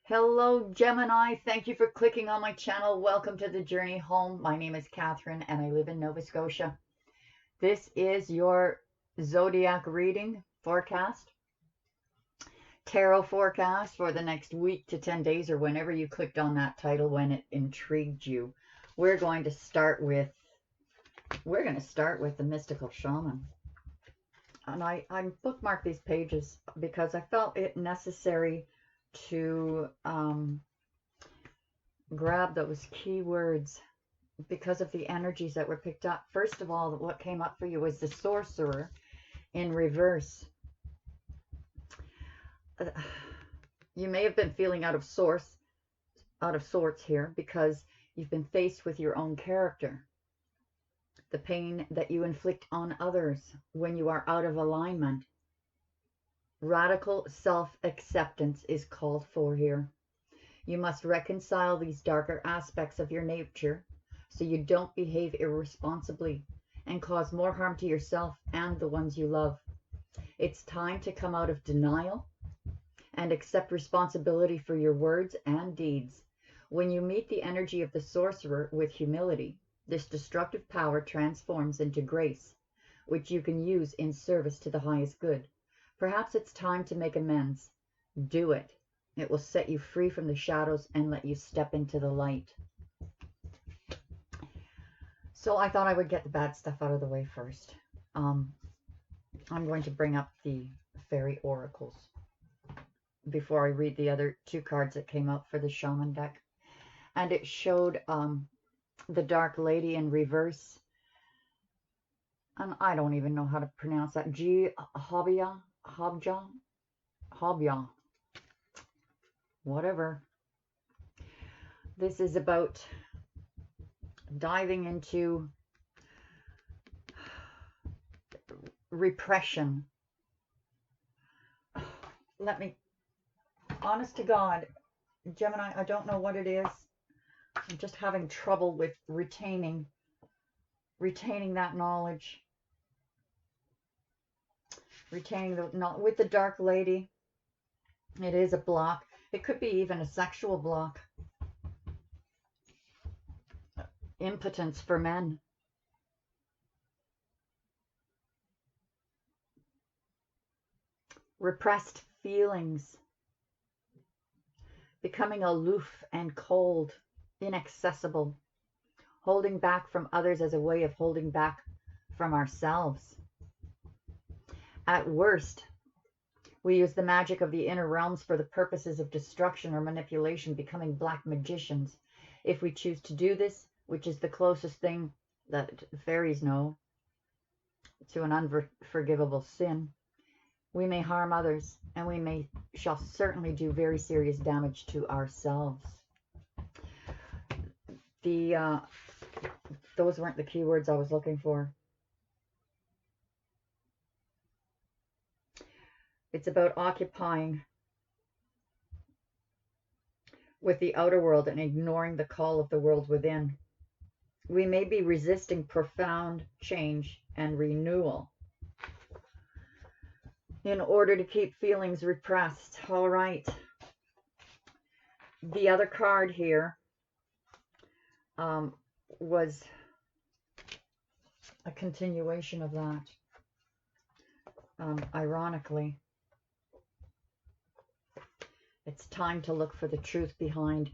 Hello, Gemini. Thank you for clicking on my channel. Welcome to the journey home. My name is Catherine and I live in Nova Scotia. This is your Zodiac reading forecast, tarot forecast for the next week to 10 days or whenever you clicked on that title when it intrigued you. We're going to start with the mystical shaman. And I bookmarked these pages because I felt it necessary to grab those keywords because of the energies that were picked up. First of all, what came up for you was the sorcerer in reverse. You may have been feeling out of sorts here because you've been faced with your own character, the pain that you inflict on others when you are out of alignment. Radical self-acceptance is called for here. You must reconcile these darker aspects of your nature so you don't behave irresponsibly and cause more harm to yourself and the ones you love. It's time to come out of denial and accept responsibility for your words and deeds. When you meet the energy of the sorcerer with humility, this destructive power transforms into grace, which you can use in service to the highest good. Perhaps it's time to make amends. Do it. It will set you free from the shadows and let you step into the light. So I thought I would get the bad stuff out of the way first. I'm going to bring up the fairy oracles before I read the other two cards that came out for the shaman deck. And it showed the Dark Lady in reverse. And I don't even know how to pronounce that. Hobya, whatever. This is about diving into repression. Honest to God, Gemini, I don't know what it is. I'm just having trouble with retaining that knowledge. With the Dark Lady, it is a block. It could be even a sexual block. Impotence for men. Repressed feelings. Becoming aloof and cold, inaccessible. Holding back from others as a way of holding back from ourselves. At worst, we use the magic of the inner realms for the purposes of destruction or manipulation, becoming black magicians. If we choose to do this, which is the closest thing that fairies know to an unforgivable sin, we may harm others, and we shall certainly do very serious damage to ourselves. Those weren't the keywords I was looking for. It's about occupying with the outer world and ignoring the call of the world within. We may be resisting profound change and renewal in order to keep feelings repressed. All right. The other card here was a continuation of that, ironically. It's time to look for the truth behind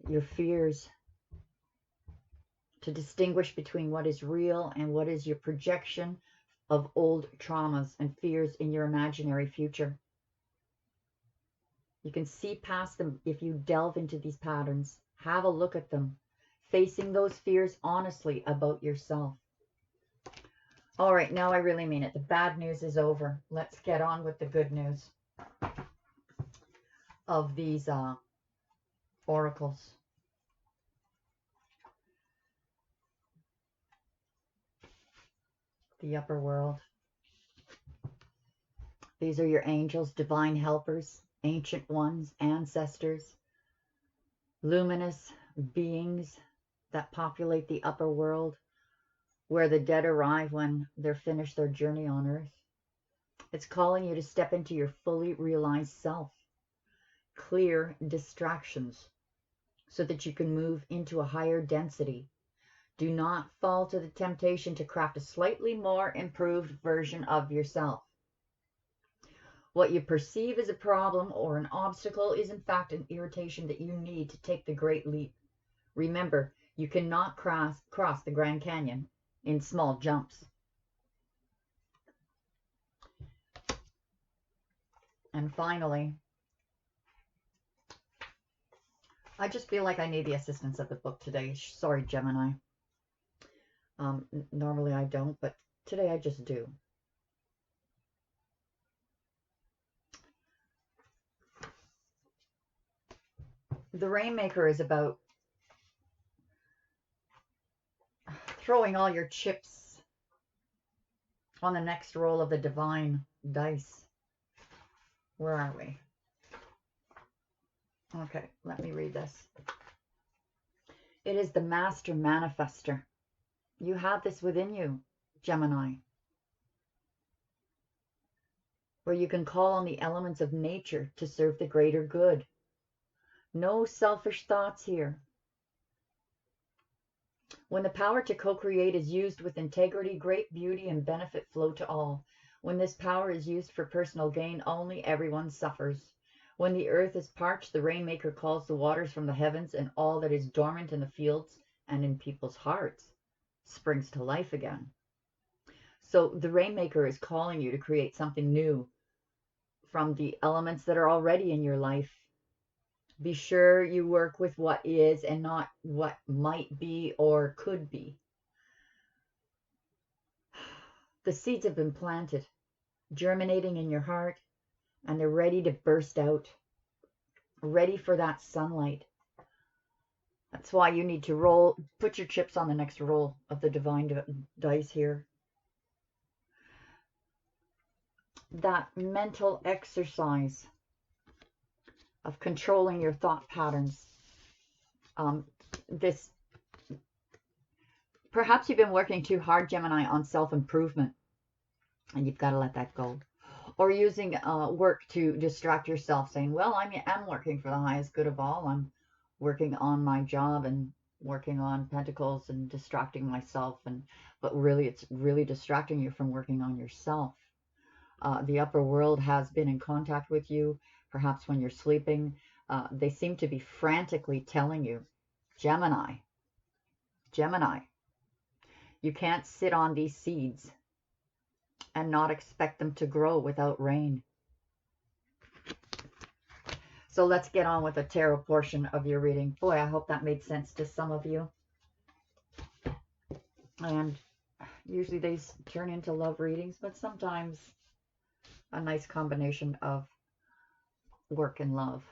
your fears, to distinguish between what is real and what is your projection of old traumas and fears in your imaginary future. You can see past them if you delve into these patterns. Have a look at them, facing those fears honestly about yourself. All right, now I really mean it. The bad news is over. Let's get on with the good news of these oracles. The upper world. These are your angels, divine helpers, ancient ones, ancestors, luminous beings that populate the upper world, where the dead arrive when they're finished their journey on earth. It's calling you to step into your fully realized self. clear distractions so that you can move into a higher density. Do not fall to the temptation to craft a slightly more improved version of yourself. What you perceive as a problem or an obstacle is in fact an irritation that you need to take the great leap. Remember, you cannot cross the Grand Canyon in small jumps. And finally, I just feel like I need the assistance of the book today. Sorry, Gemini. Normally I don't, but today I just do. The Rainmaker is about throwing all your chips on the next roll of the divine dice. Where are we? Okay, let me read this. It is the Master Manifester. You have this within you, Gemini, where you can call on the elements of nature to serve the greater good. No selfish thoughts here. When the power to co-create is used with integrity, great beauty and benefit flow to all. When this power is used for personal gain only, everyone suffers. When the earth is parched, the Rainmaker calls the waters from the heavens, and all that is dormant in the fields and in people's hearts springs to life again. So the Rainmaker is calling you to create something new from the elements that are already in your life. Be sure you work with what is and not what might be or could be. The seeds have been planted, germinating in your heart, and they're ready to burst out, ready for that sunlight. That's why you need to put your chips on the next roll of the divine dice here. That mental exercise of controlling your thought patterns. Perhaps you've been working too hard, Gemini, on self-improvement, and you've got to let that go. Or using work to distract yourself, saying, well, I'm working for the highest good of all. I'm working on my job and working on pentacles and distracting myself. But really, it's really distracting you from working on yourself. The upper world has been in contact with you, perhaps when you're sleeping. They seem to be frantically telling you, Gemini, you can't sit on these seeds and not expect them to grow without rain. So let's get on with the tarot portion of your reading. Boy, I hope that made sense to some of you. And usually they turn into love readings, but sometimes a nice combination of work and love.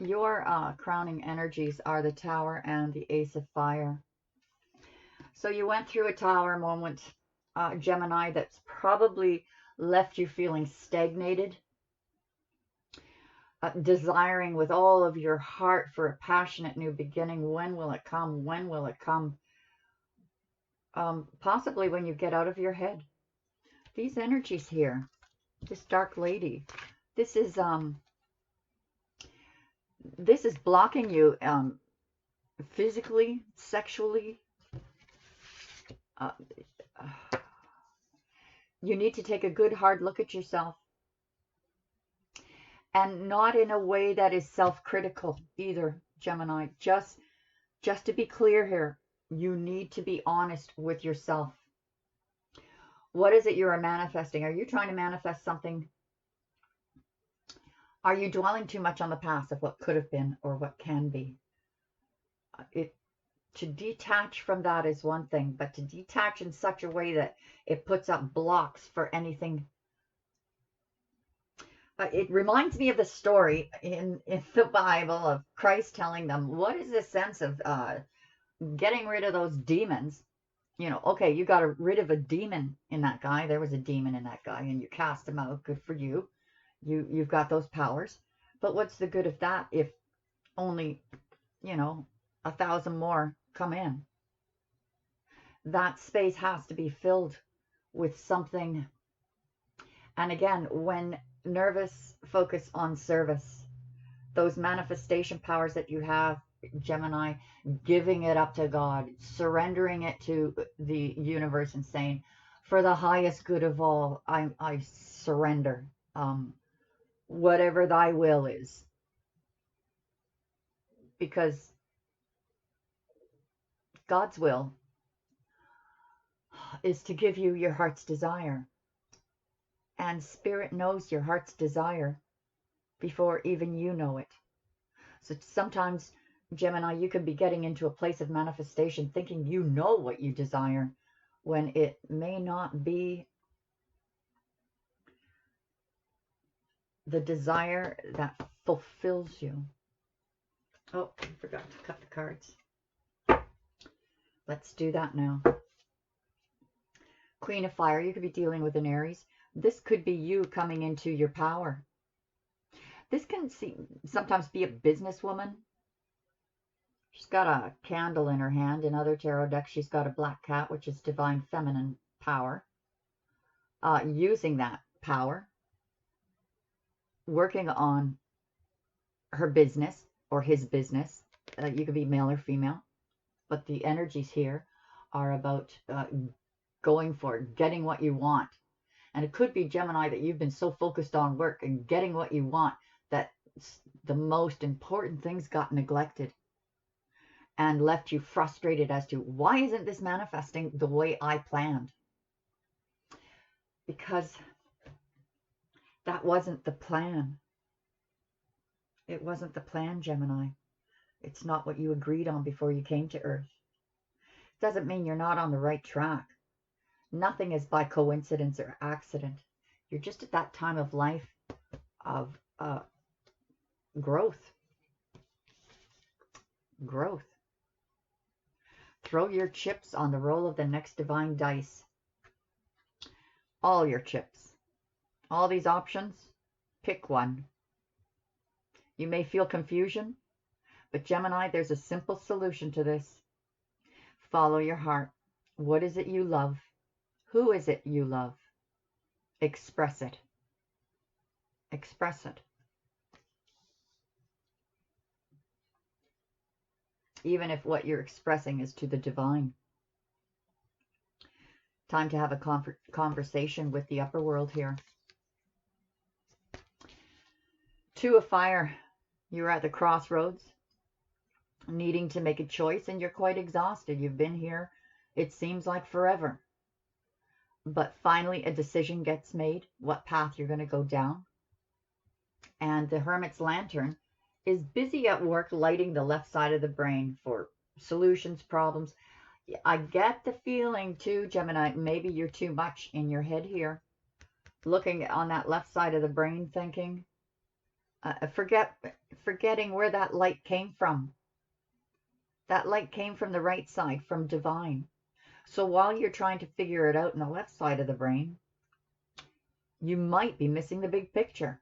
Your crowning energies are the Tower and the Ace of Fire. So you went through a Tower moment, Gemini, that's probably left you feeling stagnated, desiring with all of your heart for a passionate new beginning. When will it come? When will it come? Possibly when you get out of your head. These energies here, this dark lady, this is blocking you physically, sexually. You need to take a good hard look at yourself, and not in a way that is self-critical either, Gemini. Just to be clear here, you need to be honest with yourself. What is it you are manifesting? Are you trying to manifest something? Are you dwelling too much on the past of what could have been or what can be? To detach from that is one thing, but to detach in such a way that it puts up blocks for anything. It reminds me of the story in the Bible of Christ telling them, what is the sense of getting rid of those demons? You know, okay, you got rid of a demon in that guy. There was a demon in that guy, and you cast him out. Good for you. You've got those powers. But what's the good of that if only, 1,000 more come in? That space has to be filled with something. And again, when nervous, focus on service. those manifestation powers that you have, Gemini, giving it up to God, surrendering it to the universe and saying, for the highest good of all, I surrender. Whatever thy will is. Because God's will is to give you your heart's desire. And Spirit knows your heart's desire before even you know it. So sometimes, Gemini, you could be getting into a place of manifestation thinking you know what you desire, when it may not be the desire that fulfills you. Oh, I forgot to cut the cards. Let's do that now. Queen of Fire, you could be dealing with an Aries. This could be you coming into your power. This can sometimes be a businesswoman. She's got a candle in her hand. In other tarot decks, she's got a black cat, which is divine feminine power. Using that power, working on her business or his business. You could be male or female, but the energies here are about going for it, getting what you want. And it could be, Gemini, that you've been so focused on work and getting what you want that the most important things got neglected and left you frustrated as to, why isn't this manifesting the way I planned? Because that wasn't the plan. It wasn't the plan, Gemini. It's not what you agreed on before you came to Earth. It doesn't mean you're not on the right track. Nothing is by coincidence or accident. You're just at that time of life of growth. Growth. Throw your chips on the roll of the next divine dice. All your chips. All these options, pick one. You may feel confusion, but Gemini, there's a simple solution to this. Follow your heart. What is it you love? Who is it you love? Express it. Express it. Even if what you're expressing is to the divine. Time to have a conversation with the upper world here. Two of Fire. You're at the crossroads, needing to make a choice, and you're quite exhausted. You've been here, it seems like forever. But finally a decision gets made, what path you're going to go down. And the Hermit's Lantern is busy at work lighting the left side of the brain for solutions, problems. I get the feeling too, Gemini, maybe you're too much in your head here. Looking on that left side of the brain, thinking, forgetting where that light came from. That light came from the right side, from divine. So while you're trying to figure it out in the left side of the brain, you might be missing the big picture.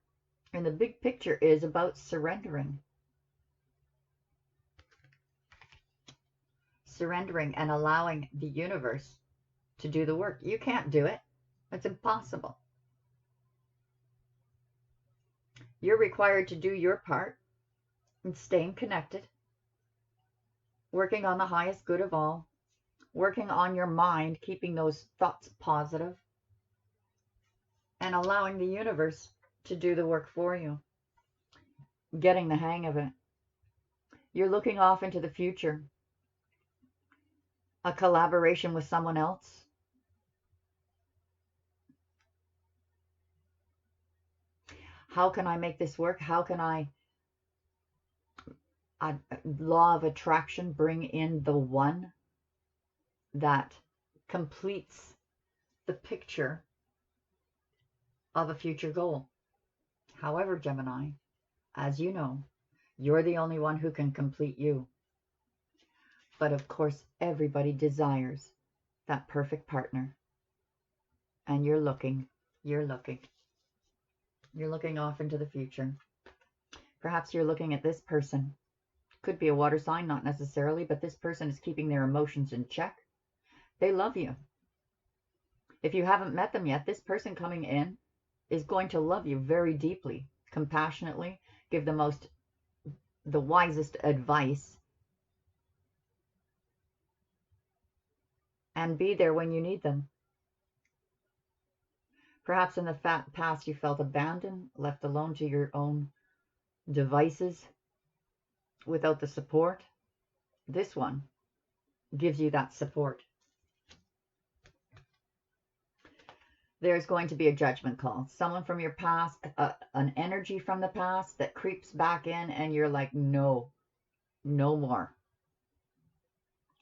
And the big picture is about surrendering. Surrendering and allowing the universe to do the work. You can't do it. It's impossible. You're required to do your part and staying connected, working on the highest good of all, working on your mind, keeping those thoughts positive, and allowing the universe to do the work for you, getting the hang of it. You're looking off into the future, a collaboration with someone else. How can I make this work? How can I, law of attraction, bring in the one that completes the picture of a future goal? However, Gemini, as you know, you're the only one who can complete you. But of course, everybody desires that perfect partner. And you're looking off into the future. Perhaps you're looking at this person. Could be a water sign, not necessarily, but this person is keeping their emotions in check. They love you. If you haven't met them yet, this person coming in is going to love you very deeply, compassionately, give the most the wisest advice, and be there when you need them. Perhaps in the past you felt abandoned, left alone to your own devices without the support. This one gives you that support. There's going to be a judgment call. Someone from your past, an energy from the past that creeps back in, and you're like, no, no more.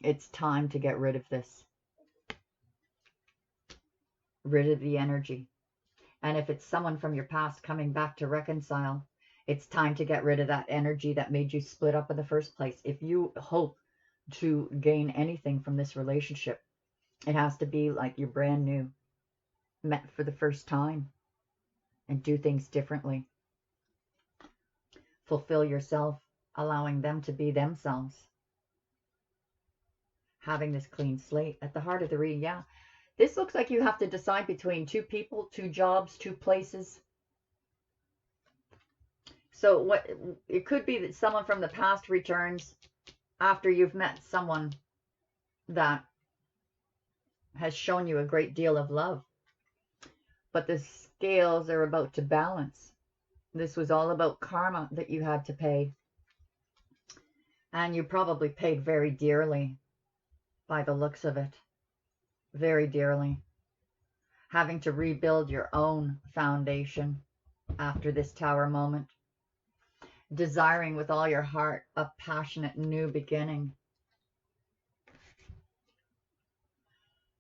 It's time to get rid of this. Rid of the energy. And if it's someone from your past coming back to reconcile, it's time to get rid of that energy that made you split up in the first place. If you hope to gain anything from this relationship, it has to be like you're brand new, met for the first time, and do things differently. Fulfill yourself, allowing them to be themselves. Having this clean slate at the heart of the reading. Yeah, this looks like you have to decide between two people, two jobs, two places. So what it could be that someone from the past returns after you've met someone that has shown you a great deal of love. But the scales are about to balance. This was all about karma that you had to pay. And you probably paid very dearly by the looks of it. Very dearly. Having to rebuild your own foundation after this tower moment. Desiring with all your heart a passionate new beginning.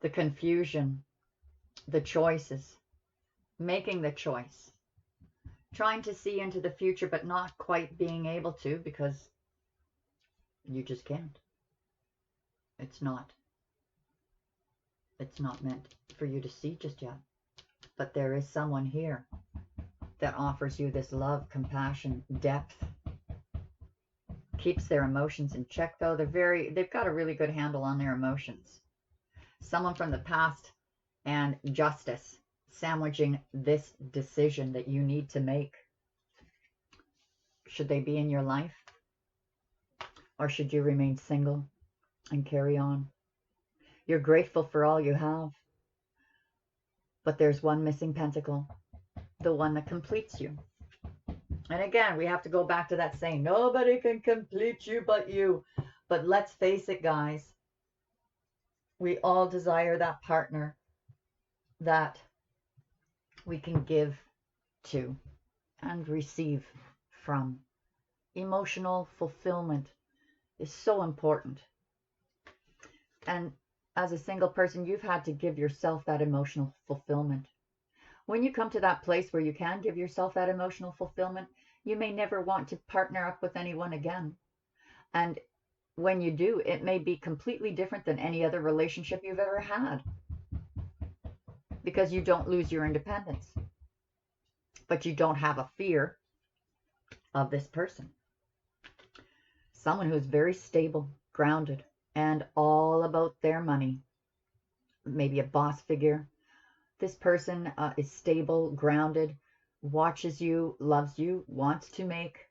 The confusion, the choices, making the choice, trying to see into the future but not quite being able to because you just can't. It's not meant for you to see just yet. But there is someone here that offers you this love, compassion, depth. Keeps their emotions in check though. They've got a really good handle on their emotions. Someone from the past and justice sandwiching this decision that you need to make. Should they be in your life? Or should you remain single and carry on? You're grateful for all you have. But there's one missing pentacle. The one that completes you. And again, we have to go back to that saying, nobody can complete you but you. But let's face it, guys. We all desire that partner that we can give to and receive from. Emotional fulfillment is so important. And as a single person, you've had to give yourself that emotional fulfillment. When you come to that place where you can give yourself that emotional fulfillment, you may never want to partner up with anyone again. And when you do, it may be completely different than any other relationship you've ever had. Because you don't lose your independence. But you don't have a fear of this person. Someone who's very stable, grounded, and all about their money. Maybe a boss figure. This person is stable, grounded, watches you, loves you, wants to make.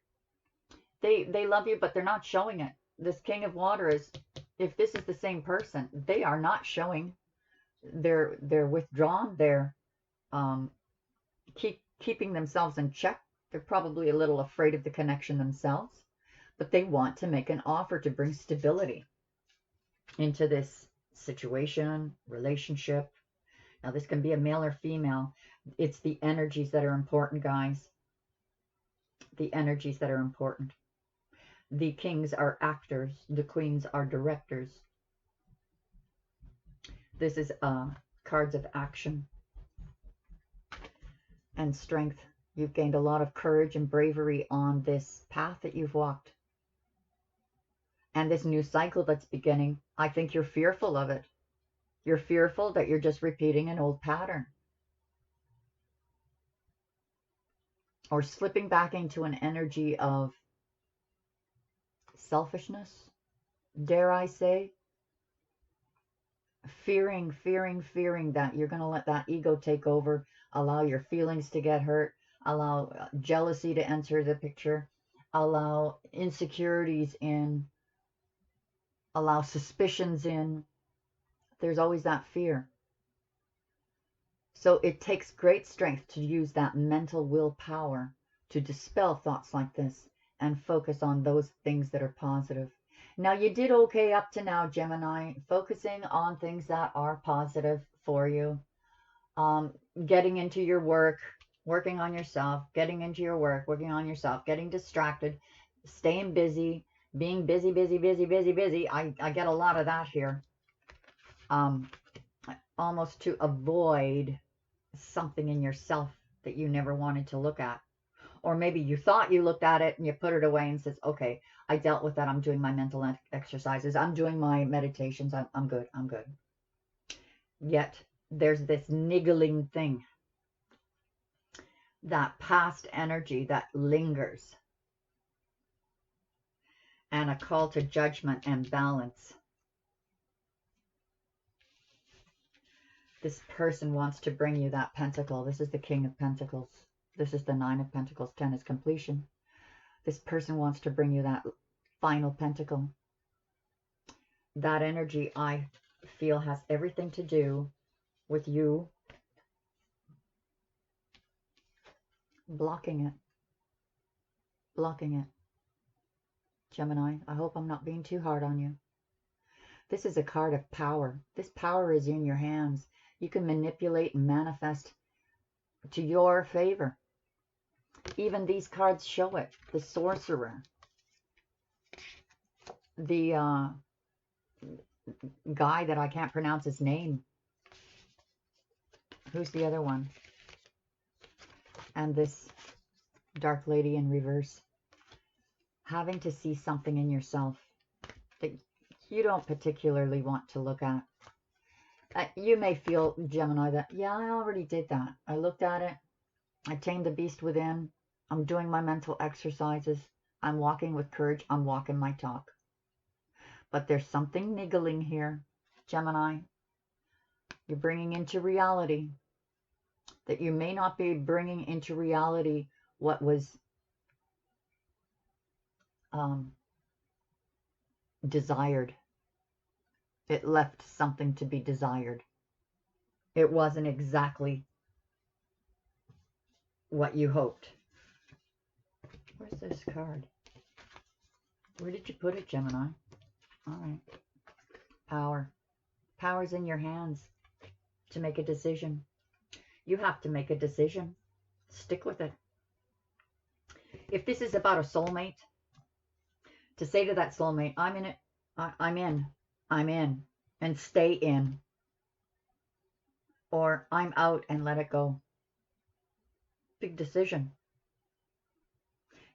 They love you, but they're not showing it. This King of Water is, if this is the same person, they are not showing. They're withdrawn. They're keeping themselves in check. They're probably a little afraid of the connection themselves, but they want to make an offer to bring stability into this situation, relationship. Now, this can be a male or female. It's the energies that are important, guys. The energies that are important. The kings are actors. The queens are directors. This is cards of action and strength. You've gained a lot of courage and bravery on this path that you've walked. And this new cycle that's beginning, I think you're fearful of it. You're fearful that you're just repeating an old pattern. Or slipping back into an energy of selfishness, dare I say. Fearing that you're going to let that ego take over, allow your feelings to get hurt, allow jealousy to enter the picture, allow insecurities in, allow suspicions in. There's always that fear. So it takes great strength to use that mental willpower to dispel thoughts like this and focus on those things that are positive. Now, you did okay up to now, Gemini, focusing on things that are positive for you. Getting into your work, working on yourself, getting into your work, working on yourself, getting distracted, staying busy, being busy, busy, busy, busy, busy. I get a lot of that here. Almost to avoid something in yourself that you never wanted to look at. Or maybe you thought you looked at it and you put it away and says, okay, I dealt with that. I'm doing my mental exercises. I'm doing my meditations. I'm good. I'm good. Yet there's this niggling thing, that past energy that lingers, and a call to judgment and balance. This person wants to bring you that pentacle. This is the King of Pentacles. This is the Nine of Pentacles. 10 is completion. This person wants to bring you that final pentacle. That energy, I feel, has everything to do with you blocking it. Blocking it. Gemini, I hope I'm not being too hard on you. This is a card of power. This power is in your hands. You can manipulate and manifest to your favor. Even these cards show it. The Sorcerer. The guy that I can't pronounce his name. Who's the other one? And this Dark Lady in reverse. Having to see something in yourself that you don't particularly want to look at. You may feel, Gemini, that, yeah, I already did that. I looked at it. I tamed the beast within. I'm doing my mental exercises. I'm walking with courage. I'm walking my talk. But there's something niggling here, Gemini. You're bringing into reality that you may not be bringing into reality what was desired. It left something to be desired. It wasn't exactly what you hoped. Where's this card? Where did you put it, Gemini? All right. Power. Power's in your hands to make a decision. You have to make a decision. Stick with it. If this is about a soulmate, to say to that soulmate, I'm in it, I'm in, and stay in. Or I'm out and let it go. Big decision.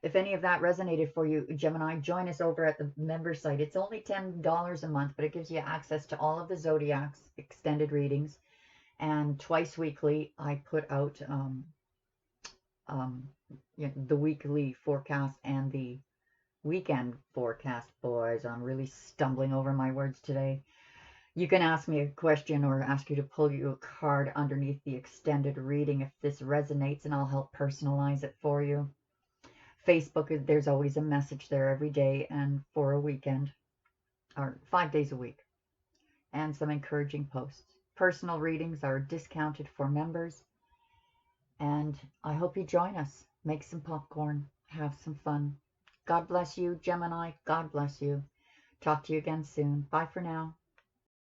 If any of that resonated for you, Gemini, join us over at the member site. It's only $10 a month, but it gives you access to all of the Zodiac's extended readings. And twice weekly, I put out the weekly forecast and the weekend forecast. Boys, I'm really stumbling over my words today. You can ask me a question or ask you to pull you a card underneath the extended reading if this resonates, and I'll help personalize it for you. Facebook, there's always a message there every day and for a weekend, or 5 days a week, and some encouraging posts. Personal readings are discounted for members, and I hope you join us. Make some popcorn, have some fun. God bless you, Gemini. God bless you. Talk to you again soon. Bye for now.